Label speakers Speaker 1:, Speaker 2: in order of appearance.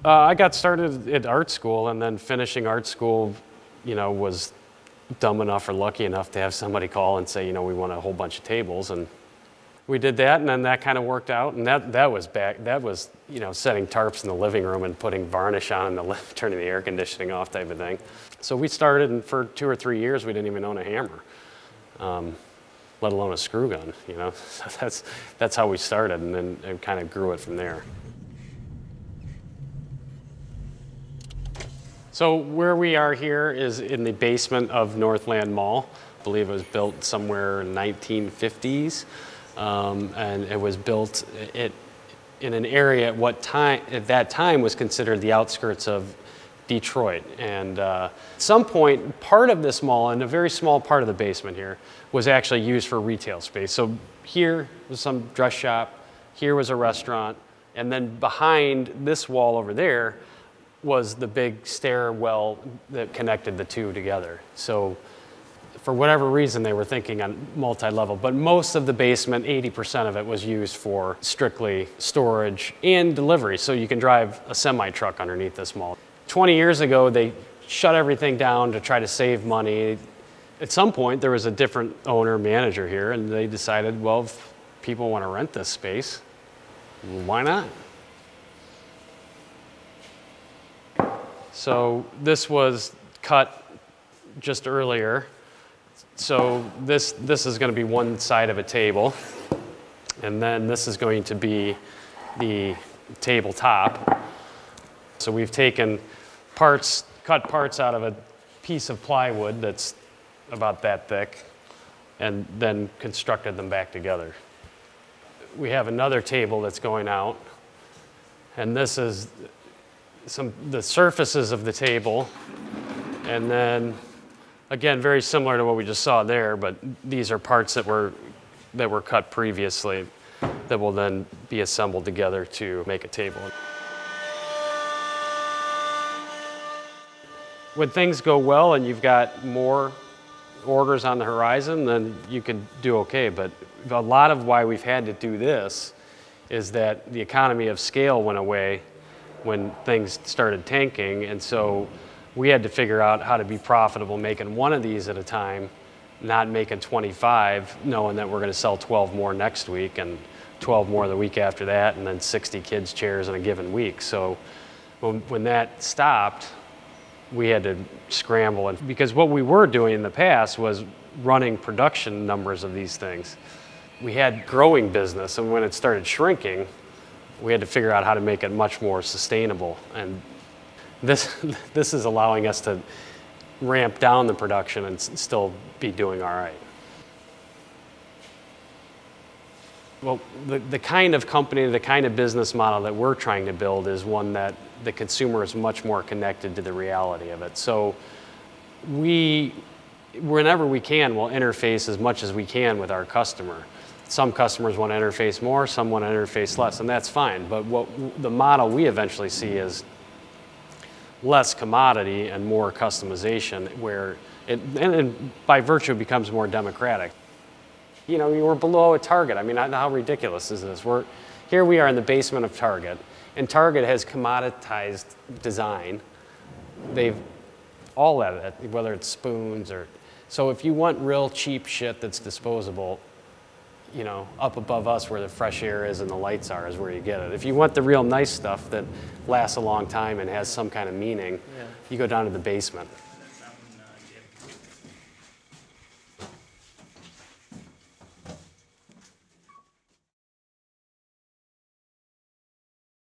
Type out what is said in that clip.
Speaker 1: I got started at art school, and then finishing art school, was dumb enough or lucky enough to have somebody call and say, we want a whole bunch of tables, and we did that, and then that kind of worked out, and that was setting tarps in the living room and putting varnish on in the lift, turning the air conditioning off type of thing. So we started, and for 2 or 3 years we didn't even own a hammer, let alone a screw gun. So that's how we started, and then it kind of grew it from there. So where we are here is in the basement of Northland Mall. I believe it was built somewhere in the 1950s. And it was built in an area at that time was considered the outskirts of Detroit. And at some point, part of this mall, and a very small part of the basement here, was actually used for retail space. So here was some dress shop, here was a restaurant, and then behind this wall over there was the big stairwell that connected the two together. So for whatever reason, they were thinking on multi-level, but most of the basement, 80% of it, was used for strictly storage and delivery, so you can drive a semi-truck underneath this mall. 20 years ago, they shut everything down to try to save money. At some point, there was a different owner, manager here, and they decided, well, if people want to rent this space, why not? So this was cut just earlier. So this is going to be one side of a table, and then this is going to be the tabletop. So we've taken cut parts out of a piece of plywood that's about that thick, and then constructed them back together. We have another table that's going out, and this is the surfaces of the table, and then again, very similar to what we just saw there, but these are parts that were cut previously that will then be assembled together to make a table. When things go well and you've got more orders on the horizon, then you can do okay. But a lot of why we've had to do this is that the economy of scale went away when things started tanking, and so we had to figure out how to be profitable making one of these at a time, not making 25, knowing that we're going to sell 12 more next week and 12 more the week after that, and then 60 kids' chairs in a given week. So when that stopped, we had to scramble, and because what we were doing in the past was running production numbers of these things. We had growing business, and when it started shrinking, we had to figure out how to make it much more sustainable. And this is allowing us to ramp down the production and still be doing all right. Well, the kind of company, the kind of business model that we're trying to build is one that the consumer is much more connected to the reality of it. So whenever we can, we'll interface as much as we can with our customer. Some customers want to interface more, some want to interface less, and that's fine. But the model we eventually see is less commodity and more customization, where and by virtue becomes more democratic. We're below a Target. I mean, how ridiculous is this? Here we are in the basement of Target, and Target has commoditized design. They've all of it, whether it's spoons or... So if you want real cheap shit that's disposable, up above us where the fresh air is and the lights are is where you get it. If you want the real nice stuff that lasts a long time and has some kind of meaning, you go down to the basement.